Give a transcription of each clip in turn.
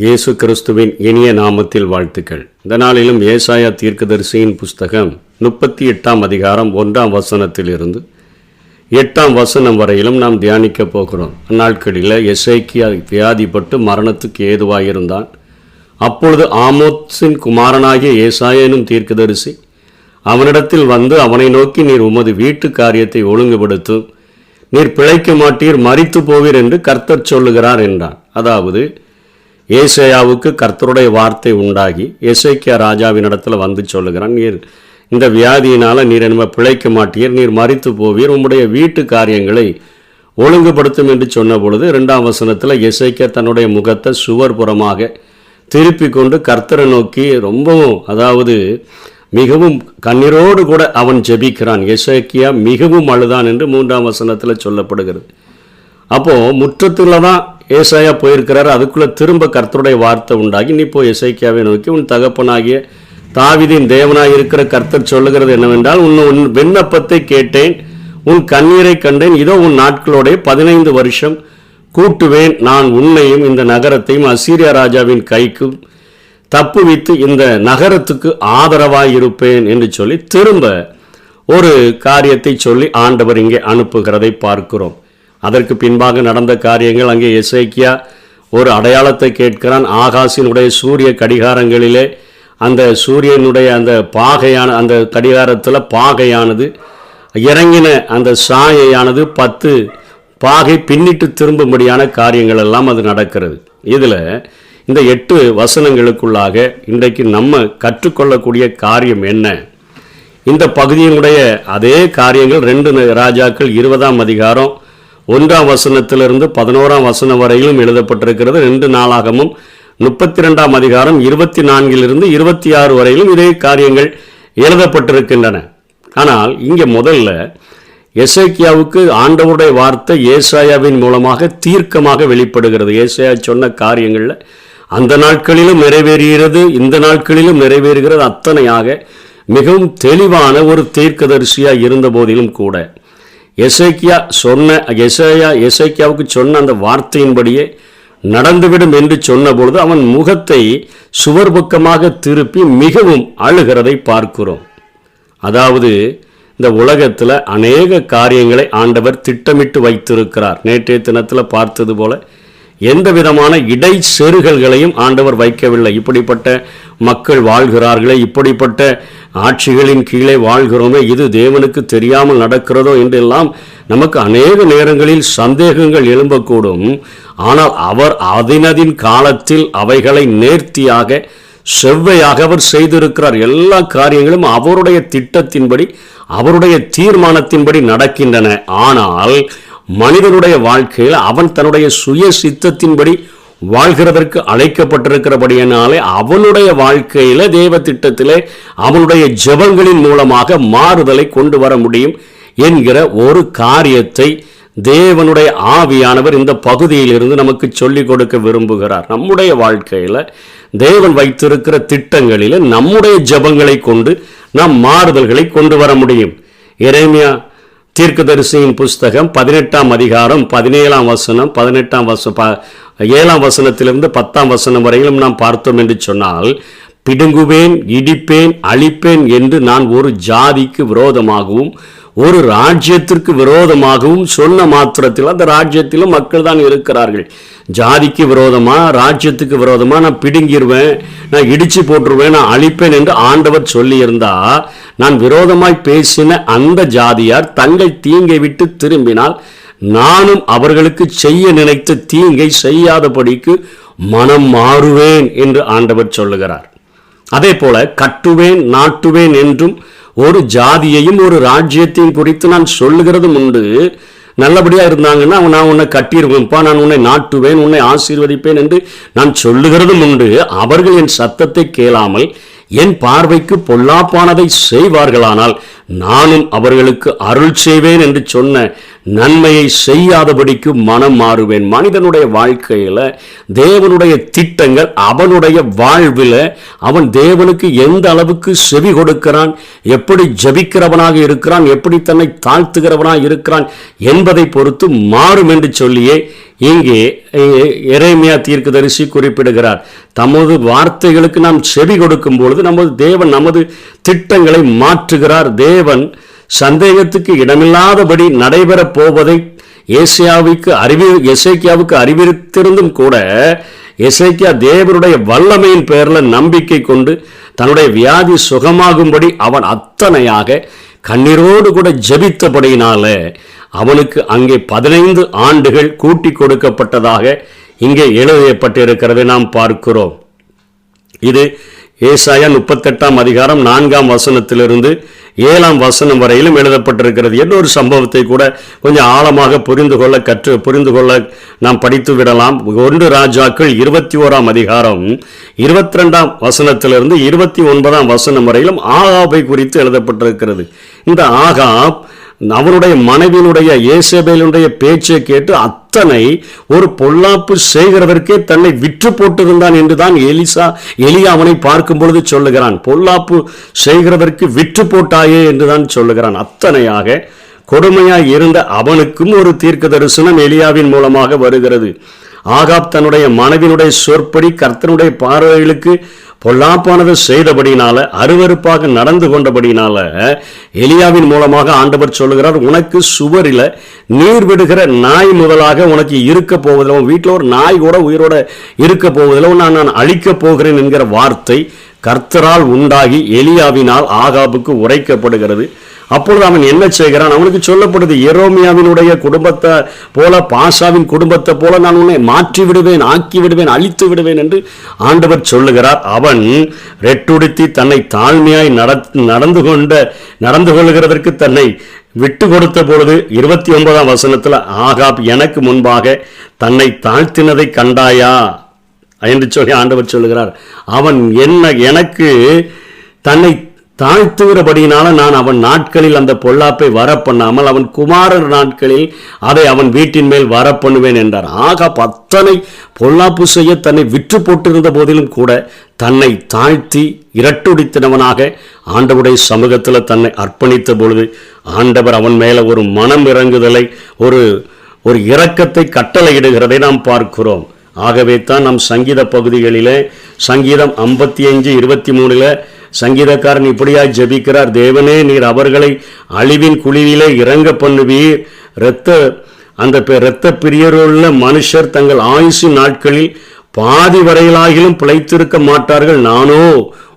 இயேசு கிறிஸ்துவின் இனிய நாமத்தில் வாழ்த்துக்கள். இந்த நாளிலும் ஏசாயா தீர்க்கதரிசியின் புஸ்தகம் 38 அதிகாரம் 1 வசனத்திலிருந்து 8 வரையிலும் நாம் தியானிக்க போகிறோம். அந்நாட்களில் எசேக்கியா வியாதிப்பட்டு மரணத்துக்கு ஏதுவாயிருந்தான். அப்பொழுது ஆமோத்சின் குமாரனாகிய ஏசாயா எனும் தீர்க்கதரிசி அவனிடத்தில் வந்து அவனை நோக்கி, நீர் உமது வீட்டு காரியத்தை ஒழுங்குபடுத்தும், நீர் பிழைக்க மாட்டீர், மரித்து போவீர் என்று கர்த்தர் சொல்லுகிறார் என்றான். அதாவது ஏசாயாவுக்கு கர்த்தருடைய வார்த்தை உண்டாகி எசேக்கியா ராஜாவின் இடத்துல வந்து சொல்லுகிறான், நீர் இந்த வியாதியினால் நீர் என்ன பிழைக்க மாட்டீர், நீர் மரித்து போவீர், உம்முடைய வீட்டு காரியங்களை ஒழுங்குபடுத்தும் என்று சொன்ன பொழுது 2 வசனத்தில் எசேக்கியா தன்னுடைய முகத்தை சுவர் புறமாக திருப்பி கொண்டு கர்த்தரை நோக்கி ரொம்பவும் மிகவும் கண்ணீரோடு கூட அவன் ஜெபிக்கிறான். எசேக்கியா மிகவும் அழுதான் என்று 3 வசனத்தில் சொல்லப்படுகிறது. அப்போது முற்றத்தில் தான் ஏசாயா போயிருக்கிறார். அதுக்குள்ளே திரும்ப கர்த்தருடைய வார்த்தை உண்டாகி, நீ போய் எசேக்கியாவை நோக்கி உன் தகப்பனாகிய தாவீதின் தேவனாக இருக்கிற கர்த்தர் சொல்லுகிறது என்னவென்றால், உன் விண்ணப்பத்தை கேட்டேன், உன் கண்ணீரை கண்டேன், இதோ உன் நாட்களோட 15 வருஷம் கூட்டுவேன், நான் உன்னையும் இந்த நகரத்தையும் அசீரியா ராஜாவின் கைக்கும் தப்புவித்து இந்த நகரத்துக்கு ஆதரவாயிருப்பேன் என்று சொல்லி திரும்ப ஒரு காரியத்தை சொல்லி ஆண்டவர் இங்கே அனுப்புகிறதை பார்க்கிறோம். அதற்கு பின்பாக நடந்த காரியங்கள், அங்கே எசேக்கியா ஒரு அடையாளத்தை கேட்கிறான். ஆகாசினுடைய சூரிய கடிகாரங்களிலே அந்த சூரியனுடைய அந்த பாகையான அந்த கடிகாரத்தில் பாகையானது இறங்கின அந்த சாயையானது 10 பாகை பின்னிட்டு திரும்பும்படியான காரியங்கள் எல்லாம் அது நடக்கிறது. இதில் இந்த 8 வசனங்களுக்குள்ளாக இன்றைக்கு நம்ம கற்றுக்கொள்ளக்கூடிய காரியம் என்ன? இந்த பகுதியினுடைய அதே காரியங்கள் 2 ராஜாக்கள் 20 அதிகாரம் 1 வசனத்திலிருந்து 11 வசனம் வரையிலும் எழுதப்பட்டிருக்கிறது. 2 நாளாகமும் 32 அதிகாரம் 24 26 வரையிலும் இதே காரியங்கள் எழுதப்பட்டிருக்கின்றன. ஆனால் இங்கே முதல்ல எசேக்கியாவுக்கு ஆண்டவருடைய வார்த்தை ஏசாயாவின் மூலமாக தீர்க்கமாக வெளிப்படுகிறது. ஏசாயா சொன்ன காரியங்களில் அந்த நாட்களிலும் நிறைவேறுகிறது, இந்த நாட்களிலும் நிறைவேறுகிறது. அத்தனையாக மிகவும் தெளிவான ஒரு தீர்க்கதரிசியாக இருந்த போதிலும் கூட எசேக்கியாவுக்கு சொன்ன அந்த வார்த்தையின்படியே நடந்துவிடும் என்று சொன்ன பொழுது அவன் முகத்தை சுவர் பக்கமாக திருப்பி மிகவும் அழுகிறதை பார்க்கிறோம். அதாவது இந்த உலகத்தில் அநேக காரியங்களை ஆண்டவர் திட்டமிட்டு வைத்திருக்கிறார். நேற்றைய தினத்தில் பார்த்தது போல எந்த விதமான இடைச்செருகல்களையும் ஆண்டவர் வைக்கவில்லை. இப்படிப்பட்ட மக்கள் வாழ்கிறார்களே, இப்படிப்பட்ட ஆட்சிகளின் கீழே வாழ்கிறோமே, இது தேவனுக்கு தெரியாமல் நடக்கிறதோ என்றெல்லாம் நமக்கு அநேக நேரங்களில் சந்தேகங்கள் எழும்பக்கூடும். ஆனால் அவர் அதினதின் காலத்தில் அவைகளை நேர்த்தியாக செவ்வையாக அவர் செய்திருக்கிறார். எல்லா காரியங்களும் அவருடைய திட்டத்தின்படி அவருடைய தீர்மானத்தின்படி நடக்கின்றன. ஆனால் மனிதனுடைய வாழ்க்கையில் அவன் தன்னுடைய சுய சித்தத்தின்படி வாழ்கிறதற்கு அழைக்கப்பட்டிருக்கிறபடியினாலே அவனுடைய வாழ்க்கையில தேவ திட்டத்திலே அவனுடைய ஜெபங்களின் மூலமாக மாறுதலை கொண்டு வர முடியும் என்கிற ஒரு காரியத்தை தேவனுடைய ஆவியானவர் இந்த பகுதியிலிருந்து நமக்கு சொல்லிக் கொடுக்க விரும்புகிறார். நம்முடைய வாழ்க்கையில தேவன் வைத்திருக்கிற திட்டங்களில் நம்முடைய ஜெபங்களை கொண்டு நாம் மாறுதல்களை கொண்டு வர முடியும். எரேமியா தீர்க்கதரிசியின் புஸ்தகம் 18 அதிகாரம் 17 வசனம் 7 வசனத்திலிருந்து 10 வசனம் வரையிலும் நாம் பார்த்தோம் என்று சொன்னால், பிடுங்குவேன், இடிப்பேன், அழிப்பேன் என்று நான் ஒரு ஜாதிக்கு விரோதமாகவும் ஒரு ராஜ்யத்திற்கு விரோதமாகவும் சொன்ன மாத்திரத்தில் அந்த ராஜ்யத்திலும் மக்கள் தான் இருக்கிறார்கள். ஜாதிக்கு விரோதமா ராஜ்யத்துக்கு விரோதமா நான் பிடுங்கிடுவேன், நான் இடிச்சு போட்டுருவேன், நான் அழிப்பேன் என்று ஆண்டவர் சொல்லியிருந்தா, நான் விரோதமாய் பேசின அந்த ஜாதியார் தங்கள் தீங்கை விட்டு திரும்பினால் நானும் அவர்களுக்கு செய்ய நினைத்த தீங்கை செய்யாதபடிக்கு மனம் மாறுவேன் என்று ஆண்டவர் சொல்லுகிறார். அதே போல கட்டுவேன், நாட்டுவேன் என்றும் ஒரு ஜாதியையும் ஒரு ராஜ்யத்தையும் குறித்து நான் சொல்லுகிறதும் உண்டு. நல்லபடியாக இருந்தாங்கன்னா நான் உன்னை கட்டிடுவேன்ப்பா, நான் உன்னை நாட்டுவேன், உன்னை ஆசீர்வதிப்பேன் என்று நான் சொல்லுகிறதும் உண்டு. அவர்கள் என் சத்தத்தை கேளாமல் என் பார்வைக்கு பொல்லாப்பானதை செய்வார்களானால் நானும் அவர்களுக்கு அருள் செய்வேன் என்று சொன்ன நன்மையை செய்யாதபடிக்கு மனம் மாறுவேன். மனிதனுடைய வாழ்க்கையில தேவனுடைய திட்டங்கள், அவனுடைய வாழ்வில் அவன் தேவனுக்கு எந்த அளவுக்கு செவி கொடுக்கிறான், எப்படி ஜபிக்கிறவனாக இருக்கிறான், எப்படி தன்னை தாழ்த்துகிறவனாக இருக்கிறான் என்பதை பொறுத்து மாறும் என்று சொல்லியே இங்கே எரேமியா தீர்க்கதரிசி குறிப்பிடுகிறார். தமது வார்த்தைகளுக்கு நாம் செவி கொடுக்கும் பொழுது நமது தேவன் நமது திட்டங்களை மாற்றுகிறார். தேவன் சந்தேகத்துக்கு இடமில்லாதபடி நடைபெறப் போவதை எசேக்கியாவுக்கு அறிவித்திருந்தும் கூட எசேக்கியா தேவனுடைய வல்லமையின் பேரில் நம்பிக்கை கொண்டு தன்னுடைய வியாதி சுகமாகும்படி அவன் அத்தனையாக கண்ணீரோடு கூட ஜெபித்தபடியினால அவனுக்கு அங்கே 15 ஆண்டுகள் கூட்டி கொடுக்கப்பட்டதாக இங்கே எழுதப்பட்டிருக்கிறதை நாம் பார்க்கிறோம். இது ஏசாயா 38 அதிகாரம் 4 வசனத்திலிருந்து 7 வரையிலும் எழுதப்பட்டிருக்கிறது. இன்னொரு சம்பவத்தை கூட கொஞ்சம் ஆழமாக புரிந்து கொள்ள நாம் படித்து விடலாம். 1 ராஜாக்கள் 21 அதிகாரம் 22 வசனத்திலிருந்து 29 வசனம் வரையிலும் ஆகாபை குறித்து எழுதப்பட்டிருக்கிறது. இந்த ஆகாப் அவனுடைய மனைவியினுடைய ஏசபேலுடைய பேச்சை கேட்டு அத்தனை ஒரு பொல்லாப்பு செய்கிறதற்கே தன்னை விற்று போட்டிருந்தான் என்றுதான் எலியா அவனை பார்க்கும் பொழுது சொல்லுகிறான். பொல்லாப்பு செய்கிறதற்கு விற்று போட்டாயே என்றுதான் சொல்லுகிறான். அத்தனையாக கொடுமையாய் இருந்த அவனுக்கும் ஒரு தீர்க்க தரிசனம் எலியாவின் மூலமாக வருகிறது. ஆகாப் தன்னுடைய மனைவியினுடைய சொற்படி கர்த்தனுடைய பார்வைகளுக்கு பொல்லாப்பானதை செய்தபடினால, அருவருப்பாக நடந்து கொண்டபடினால எலியாவின் மூலமாக ஆண்டவர் சொல்லுகிறார், உனக்கு சுவரில் நீர் விடுகிற நாய் முதலாக உனக்கு இருக்க போவதில்லை, உன் வீட்டில் ஒரு நாய் கூட உயிரோட இருக்க போவதில்லை, நான் அழிக்கப் போகிறேன் என்கிற வார்த்தை கர்த்தரால் உண்டாகி எலியாவினால் ஆகாபுக்கு உரைக்கப்படுகிறது. அப்பொழுது அவன் என்ன செய்கிறான்? அவனுக்கு சொல்லப்படுது, எரோமியாவினுடைய குடும்பத்தை போல, பாசாவின் குடும்பத்தை போல நான் உன்னை மாற்றி விடுவேன், ஆக்கி விடுவேன், அழித்து விடுவேன் என்று ஆண்டவர் சொல்லுகிறார். அவன் ரெட்டுடுத்தி தன்னை தாழ்மையாய் நடந்து கொள்கிறதற்கு தன்னை விட்டு கொடுத்த பொழுது 29 வசனத்தில் ஆகாப் எனக்கு முன்பாக தன்னை தாழ்த்தினதை கண்டாயா என்று சொல்லி ஆண்டவர் சொல்லுகிறார். அவன் எனக்கு தன்னை தாழ்த்துகிறபடியினால நான் அவன் நாட்களில் அந்த பொல்லாப்பை வரப்பண்ணாமல் அவன் குமாரர் நாட்களில் அதை அவன் வீட்டின் மேல் வரப்பண்ணுவேன் என்றார். ஆகாப் அத்தனை பொல்லாப்பு செய்ய தன்னை விற்று போட்டிருந்த போதிலும் கூட தன்னை தாழ்த்தி இரட்டுடித்தனவனாக ஆண்டவருடைய சமூகத்தில் தன்னை அர்ப்பணித்த பொழுது ஆண்டவர் அவன் மேல ஒரு மனம் இறங்குதலை, ஒரு இரக்கத்தை கட்டளையிடுகிறதை நாம் பார்க்கிறோம். ஆகவே தான் நம் சங்கீத பகுதிகளிலே சங்கீதம் 55:23 சங்கீதக்காரன் இப்படியாய் ஜெபிக்கிறார், தேவனே நீர் அவர்களை அழிவின் குழிவிலே இறங்க பண்ணுவீர். இரத்த பிரியருள்ள மனுஷர் தங்கள் ஆயுசு நாட்களில் பாதி வரையிலாகிலும் பிழைத்திருக்க மாட்டார்கள். நானோ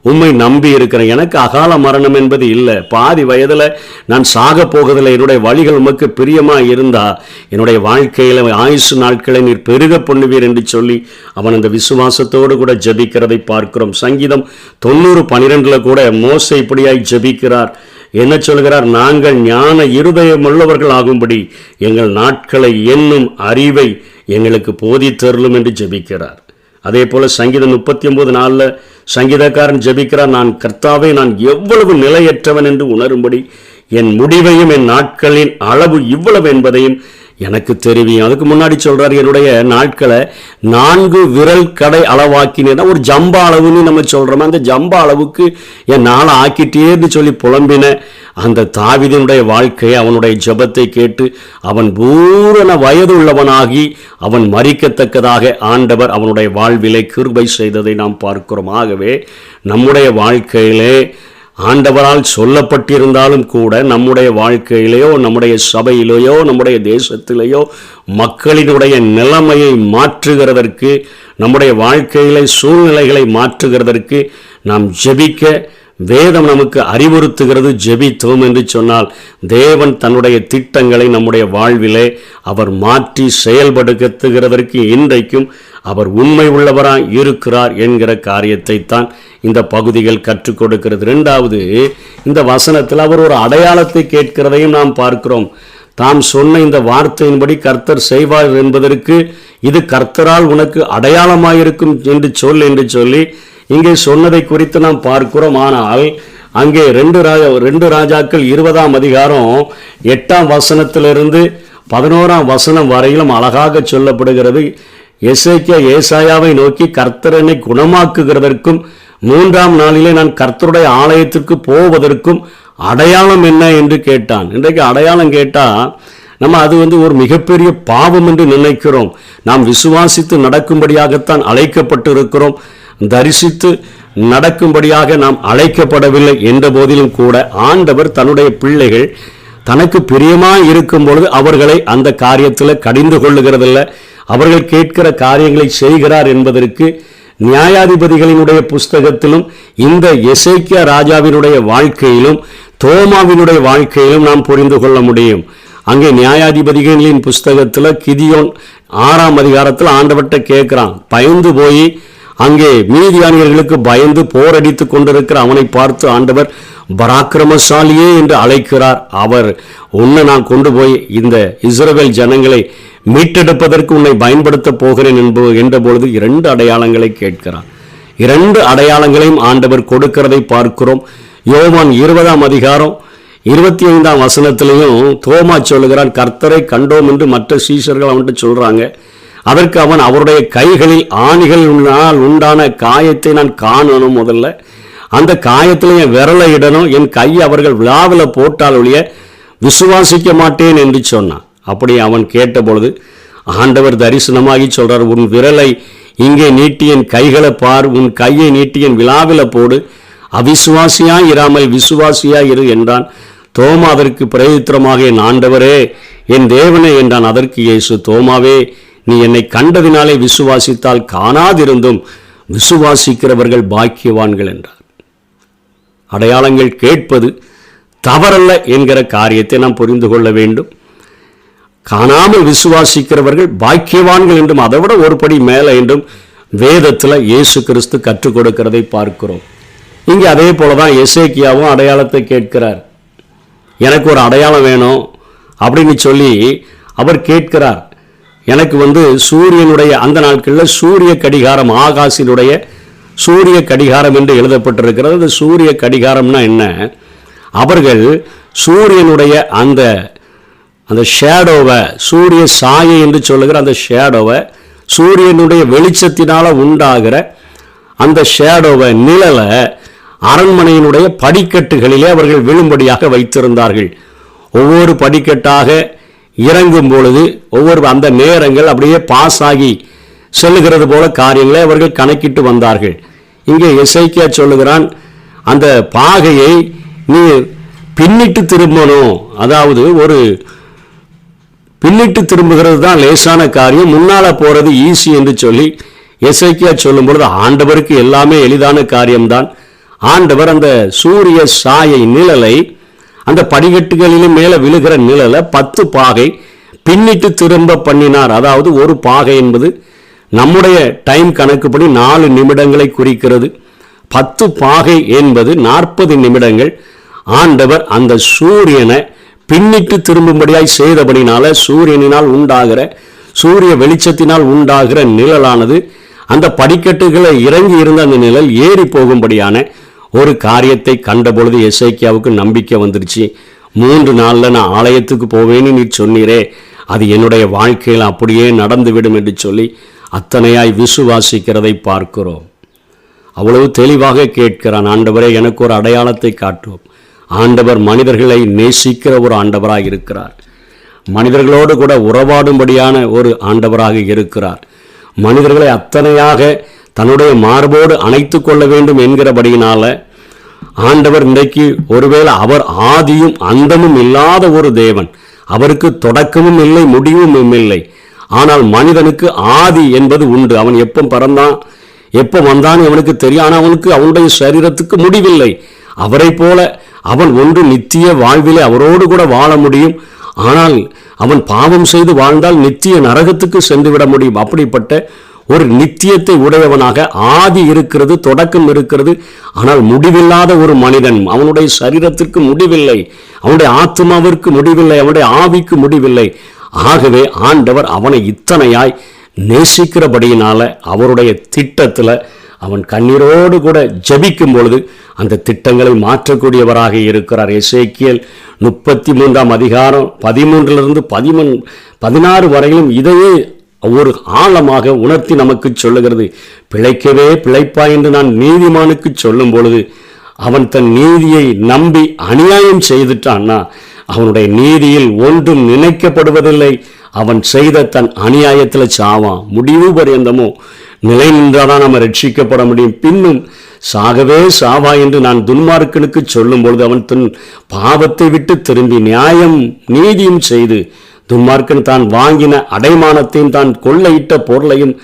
உம்மை நம்பி இருக்கிறேன். எனக்கு அகால மரணம் என்பது இல்லை. பாதி வயதில் நான் சாக போகிறதில்லை. என்னுடைய வழிகள் உமக்கு பிரியமா இருந்தா என்னுடைய வாழ்க்கையில் ஆயுசு நாட்களை நீர் பெருக பண்ணுவீர் என்று சொல்லி அவன் அந்த விசுவாசத்தோடு கூட ஜபிக்கிறதை பார்க்கிறோம். சங்கீதம் 90:12 கூட மோசே இப்படியாய் ஜபிக்கிறார். என்ன சொல்கிறார்? நாங்கள் ஞான இருதயம் உள்ளவர்கள் ஆகும்படி எங்கள் நாட்களை என்னும் அறிவை எங்களுக்கு போதித்தருளும் என்று ஜபிக்கிறார். அதே போல சங்கீதம் 39:4 சங்கீதக்காரன் ஜெபிக்கிறார், நான் கர்த்தாவே நான் எவ்வளவு நிலையற்றவன் என்று உணரும்படி என் முடிவையும் என் நாட்களின் அளவு இவ்வளவு என்பதையும் எனக்கு தெரியும். அதுக்கு முன்னாடி சொல்றாரு, என்னுடைய நாட்களை 4 விரல் கடை அளவாக்கினேன். ஒரு ஜம்பா அளவுன்னு நம்ம சொல்றோம், அந்த ஜம்பா அளவுக்கு என் நாளை ஆக்கிட்டேன்னு சொல்லி புலம்பின அந்த தாவீதினுடைய வாழ்க்கையை, அவனுடைய ஜெபத்தை கேட்டு அவன் பூரண வயது உள்ளவனாகி அவன் மரிக்கத்தக்கதாக ஆண்டவர் அவனுடைய வாழ்விலை கிருபை செய்ததை நாம் பார்க்கிறோம். ஆகவே நம்முடைய வாழ்க்கையிலே ஆண்டவரால் சொல்லப்பட்டிருந்தாலும் கூட நம்முடைய வாழ்க்கையிலேயோ நம்முடைய சபையிலேயோ நம்முடைய தேசத்திலேயோ மக்களினுடைய நிலைமையை மாற்றுகிறதற்கு, நம்முடைய வாழ்க்கையிலே சூழ்நிலைகளை மாற்றுகிறதற்கு நாம் ஜெபிக்க வேதம் நமக்கு அறிவுறுத்துகிறது. ஜெபித்தோம் என்று சொன்னால் தேவன் தன்னுடைய திட்டங்களை நம்முடைய வாழ்விலே அவர் மாற்றி செயல்படுத்துகிறதற்கு இன்றைக்கும் அவர் உண்மை உள்ளவராய் இருக்கிறார் என்கிற காரியத்தை தான் இந்த பகுதிகள் கற்றுக் கொடுக்கிறது. இரண்டாவது, இந்த வசனத்தில் அவர் ஒரு அடையாளத்தை கேட்கிறதையும் நாம் பார்க்கிறோம். தாம் சொன்ன இந்த வார்த்தையின்படி கர்த்தர் செய்வார் என்பதற்கு இது கர்த்தரால் உனக்கு அடையாளமாயிருக்கும் என்று சொல்லி இங்கே சொன்னதை குறித்து நாம் பார்க்கிறோம். ஆனால் அங்கே 2 ராஜாக்கள் 20 அதிகாரம் 8 வசனத்திலிருந்து 11ஆம் வசனம் வரையிலும் அழகாக சொல்லப்படுகிறது. எசேக்கியா ஏசாயாவை நோக்கி, கர்த்தர் என்னை குணமாக்குகிறதற்கும் 3ஆம் நாளிலே நான் கர்த்தருடைய ஆலயத்திற்கு போவதற்கும் அடையாளம் என்ன என்று கேட்டான். இன்றைக்கு அடையாளம் கேட்டால் நம்ம அது ஒரு மிகப்பெரிய பாவம் என்று நினைக்கிறோம். நாம் விசுவாசித்து நடக்கும்படியாகத்தான் அழைக்கப்பட்டு இருக்கிறோம். தரிசித்து நடக்கும்படியாக நாம் அழைக்கப்படவில்லை என்ற போதிலும் கூட ஆண்டவர் தன்னுடைய பிள்ளைகள் தனக்கு பிரியமாய் இருக்கும் பொழுது அவர்களை அந்த காரியத்தில் கடிந்து கொள்ளுகிறதில்லை. அவர்கள் கேட்கிற காரியங்களை செய்கிறார் என்பதற்கு நியாயாதிபதிகளினுடைய புஸ்தகத்திலும் இந்த எசேக்கியா ராஜாவினுடைய வாழ்க்கையிலும் தோமாவினுடைய வாழ்க்கையிலும் நாம் புரிந்து கொள்ள முடியும். அங்கே நியாயாதிபதிகளின் புஸ்தகத்தில் கிதியோன் 6ஆம் அதிகாரத்தில் ஆண்டவர்கிட்ட கேட்கிறான். பயந்து போய் அங்கே மீதியானியர்களுக்கு பயந்து போரடித்து கொண்டிருக்கிற அவனை பார்த்து ஆண்டவர் பராக்கிரமசாலியே என்று அழைக்கிறார். அவர் உன்னை நான் கொண்டு போய் இந்த இஸ்ரவேல் ஜனங்களை மீட்டெடுப்பதற்கு உன்னை பயன்படுத்த போகிறேன் என்ற பொழுது 2 அடையாளங்களை கேட்கிறார். 2 அடையாளங்களையும் ஆண்டவர் கொடுக்கிறதை பார்க்கிறோம். யோவான் 20ஆம் அதிகாரம் 25ஆம் வசனத்திலையும் தோமா சொல்லுகிறான், கர்த்தரை கண்டோம் என்று மற்ற சீஷர்கள் அவன்கிட்ட சொல்றாங்க. அதற்கு அவன், அவருடைய கைகளில் ஆணிகளினால் உண்டான காயத்தை நான் காணணும், முதல்ல அந்த காயத்தில் என் விரலை இடணும், என் கையை அவர்கள் விழாவில் போட்டால் ஒழிய விசுவாசிக்க மாட்டேன் என்று சொன்னான். அப்படி அவன் கேட்டபொழுது ஆண்டவர் தரிசனமாகி சொல்றார், உன் விரலை இங்கே நீட்டி என் கைகளை பார், உன் கையை நீட்டி என் விழாவில் போடு, அவிசுவாசியாய் இராமல் விசுவாசியாய் இரு என்றான். தோமா அதற்கு பிரயுத்திரமாக, என் ஆண்டவரே என் தேவனே என்றான். அதற்கு இயேசு, தோமாவே, நீ என்னை கண்டதினாலே விசுவாசித்தால் காணாதிருந்தும் விசுவாசிக்கிறவர்கள் பாக்கியவான்கள் என்றார். அடையாளங்கள் கேட்பது தவறல்ல என்கிற காரியத்தை நாம் புரிந்து கொள்ள வேண்டும். காணாமல் விசுவாசிக்கிறவர்கள் பாக்கியவான்கள் என்றும் அதை விட ஒரு படி மேலே என்றும் வேதத்தில் இயேசு கிறிஸ்து கற்றுக் கொடுக்கிறதை பார்க்கிறோம். இங்கே அதே போலதான் எசேக்கியாவும் அடையாளத்தை கேட்கிறார். எனக்கு ஒரு அடையாளம் வேணும் அப்படின்னு சொல்லி அவர் கேட்கிறார். எனக்கு சூரியனுடைய அந்த நாட்களில் சூரிய கடிகாரம், ஆகாசினுடைய சூரிய கடிகாரம் என்று எழுதப்பட்டிருக்கிறது. அந்த சூரிய கடிகாரம்னா என்ன? அவர்கள் சூரியனுடைய அந்த ஷேடோவை, சூரிய சாயை என்று சொல்லுகிற அந்த ஷேடோவை, சூரியனுடைய வெளிச்சத்தினால் உண்டாகிற அந்த ஷேடோவை, நிழலை அரண்மனையினுடைய படிக்கட்டுகளிலே அவர்கள் விழும்படியாக வைத்திருந்தார்கள். ஒவ்வொரு படிக்கட்டாக இறங்கும் பொழுது ஒவ்வொரு அந்த நேரங்கள் அப்படியே பாஸ் ஆகி செல்லுகிறது போல காரியங்களை அவர்கள் கணக்கிட்டு வந்தார்கள். இங்கே எசேக்கியா சொல்லுகிறான், அந்த பாகையை நீ பின்னிட்டு திரும்பணும். அதாவது ஒரு பின்னிட்டு திரும்புகிறது தான் லேசான காரியம், முன்னால போறது ஈஸி என்று சொல்லி எசேக்கியா சொல்லும் பொழுது ஆண்டவருக்கு எல்லாமே எளிதான காரியம்தான். ஆண்டவர் அந்த சூரிய சாயை, நிழலை, அந்த படிக்கட்டுகளிலும் மேலே விழுகிற நிழலை 10 பாகை பின்னிட்டு திரும்ப பண்ணினார். அதாவது ஒரு பாகை என்பது நம்முடைய டைம் கணக்குப்படி 4 நிமிடங்களை குறிக்கிறது. 10 பாகை என்பது 40 நிமிடங்கள். ஆண்டவர் அந்த சூரியனை பின்னிட்டு திரும்பும்படியாய் செய்தபடினால சூரியனினால் உண்டாகிற, சூரிய வெளிச்சத்தினால் உண்டாகிற நிழலானது அந்த படிக்கட்டுகளை இறங்கி இருந்த அந்த நிழல் ஏறி போகும்படியான ஒரு காரியத்தை கண்டபொழுது எசேக்கியாவுக்கு நம்பிக்கை வந்துருச்சு. 3 நாளில் நான் ஆலயத்துக்கு போவேன்னு நீ சொன்னீரே, அது என்னுடைய வாழ்க்கையில் அப்படியே நடந்துவிடும் என்று சொல்லி அத்தனையாய் விசுவாசிக்கிறதை பார்க்கிறோம். அவ்வளவு தெளிவாக கேட்கிறான், ஆண்டவரே எனக்கு ஒரு அடையாளத்தை காட்டுவோம். ஆண்டவர் மனிதர்களை நேசிக்கிற ஒரு ஆண்டவராக இருக்கிறார். மனிதர்களோடு கூட உறவாடும்படியான ஒரு ஆண்டவராக இருக்கிறார். மனிதர்களை அத்தனையாக தன்னுடைய மார்போடு அணைத்து கொள்ள வேண்டும் என்கிறபடியினால ஆண்டவர் இன்றைக்கு ஒருவேளை அவர் ஆதியும் அந்தமும் இல்லாத ஒரு தேவன், அவருக்கு தொடக்கமும் இல்லை முடிவும் இல்லை. ஆனால் மனிதனுக்கு ஆதி என்பது உண்டு. அவன் எப்போ பிறந்தான் எப்போ வந்தான் அவனுக்கு தெரியும். ஆனால் அவனுக்கு அவனுடைய சரீரத்துக்கு முடிவில்லை. அவரை போல அவன் ஒன்று நித்திய வாழ்விலே அவரோடு கூட வாழ முடியும். ஆனால் அவன் பாவம் செய்து வாழ்ந்தால் நித்திய நரகத்துக்கு சென்று விட முடியும். அப்படிப்பட்ட ஒரு நித்தியத்தை உடையவனாக ஆதி இருக்கிறது, தொடக்கம் இருக்கிறது. ஆனால் முடிவில்லாத ஒரு மனிதன், அவனுடைய சரீரத்திற்கு முடிவில்லை, அவனுடைய ஆத்மாவிற்கு முடிவில்லை, அவனுடைய ஆவிக்கு முடிவில்லை. ஆகவே ஆண்டவர் அவனை இத்தனையாய் நேசிக்கிறபடியினால அவருடைய திட்டத்தில் அவன் கண்ணீரோடு கூட ஜெபிக்கும் பொழுது அந்த திட்டங்களை மாற்றக்கூடியவராக இருக்கிறார். எசேக்கியேல் 33 அதிகாரம் 13 16 வரையிலும் இதையே ஒரு ஆழமாக உணர்த்தி நமக்கு சொல்லுகிறது. பிழைக்கவே பிழைப்பா என்று நான் நீதிமானுக்கு சொல்லும் பொழுது அவன் தன் நீதியை நம்பி அநியாயம் செய்துட்டான்னா அவனுடைய நீதியில் ஒன்றும் நினைக்கப்படுவதில்லை. அவன் செய்த தன் அநியாயத்தில் சாவான். முடிவு பரியந்தமோ நிலை நின்றாதான் நம்ம ரட்சிக்கப்பட முடியும். பின்னும் சாகவே சாவா என்று நான் துன்மார்க்கனுக்கு சொல்லும் பொழுது அவன் தன் பாவத்தை விட்டு திரும்பி நியாயம் நீதியும் செய்து துன்மார்க்கன் தான் வாங்கின அடைமானத்தையும் தான் கொள்ளையிட்ட பொருளையும்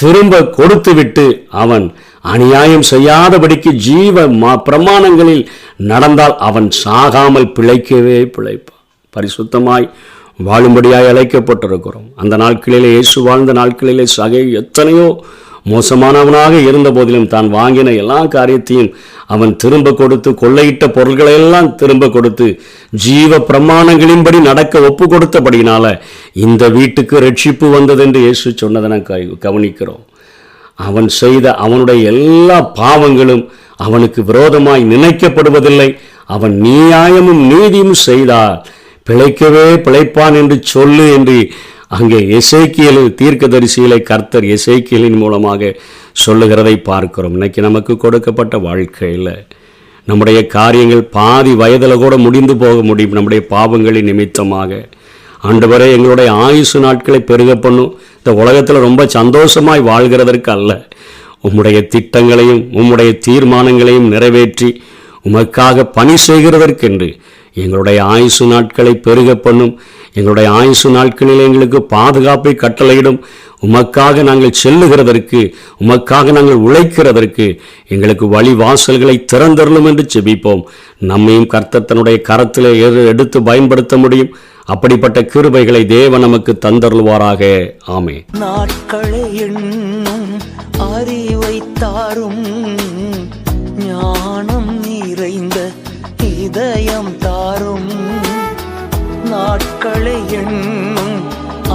திரும்ப கொடுத்து விட்டு அவன் அநியாயம் செய்யாதபடிக்கு ஜீவ பிரமாணங்களில் நடந்தால் அவன் சாகாமல் பிழைக்கவே பிழைப்பான். பரிசுத்தமாய் வாழும்படியாய் அழைக்கப்பட்டிருக்கிறோம். அந்த நாட்களிலே இயேசு வாழ்ந்த நாட்களிலே சகை எத்தனையோ மோசமானவனாக இருந்த போதிலும் தான் வாங்கின எல்லா காரியத்தையும் அவன் திரும்ப கொடுத்து கொள்ளையிட்ட பொருள்களையெல்லாம் திரும்ப கொடுத்து ஜீவ பிரமாணங்களின்படி நடக்க ஒப்பு கொடுத்தபடினால இந்த வீட்டுக்கு ரட்சிப்பு வந்ததென்று இயேசு சொன்னதை கவனிக்கிறோம். அவன் செய்த அவனுடைய எல்லா பாவங்களும் அவனுக்கு விரோதமாய் நினைக்கப்படுவதில்லை. அவன் நியாயமும் நீதியும் செய்தால் பிழைக்கவே பிழைப்பான் என்று சொல்லு என்று அங்கே எசேக்கியேல் தீர்க்கதரிசிகளை கர்த்தர் எசேக்கியேலின் மூலமாக சொல்லுகிறதை பார்க்கிறோம். இன்னைக்கு நமக்கு கொடுக்கப்பட்ட வாழ்க்கையில் நம்முடைய காரியங்கள் பாதி வயதில் கூட முடிந்து போக முடியும். நம்முடைய பாவங்களின் நிமித்தமாக ஆண்டவரே எங்களுடைய ஆயுசு நாட்களை பெருக பண்ணும். இந்த உலகத்தில் ரொம்ப சந்தோஷமாய் வாழ்கிறதற்கு அல்ல, உம்முடைய திட்டங்களையும் உம்முடைய தீர்மானங்களையும் நிறைவேற்றி உமக்காக பணி செய்கிறதற்கென்று எங்களுடைய ஆயுசு நாட்களை பெருக பண்ணும். எங்களுடைய ஆயுசு நாட்களில் எங்களுக்கு பாதுகாப்பை கட்டளையிடும். உமக்காக நாங்கள் செல்லுகிறதற்கு, உமக்காக நாங்கள் உழைக்கிறதற்கு எங்களுக்கு வழி வாசல்களை திறந்தருளும் என்று செபிப்போம். நம்மையும் கர்த்தர் தன்னுடைய கரத்திலே எடுத்து பயன்படுத்த முடியும். அப்படிப்பட்ட கிருபைகளை தேவன் நமக்கு தந்தருள்வாராக. ஆமே. நாட்களை எண்ணும் அறிவை தாரும், ஞானம் நிறைந்த இதயம் தாரும். நாட்களை எண்ணும்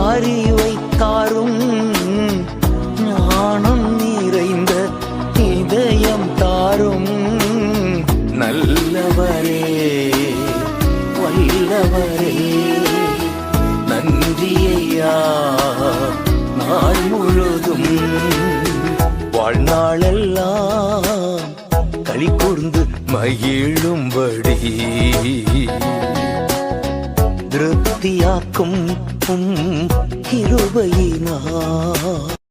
அறிவை தாரும், ஞானம் நிறைந்த இதயம் தாரும். நல்லவரே வல்லவரே நன்றியையா நாள் முழுதும் வாழ்நாளெல்லாம் களி கூர்ந்து மகிழும்படி திருப்தியாக்கும் கிருபையினால்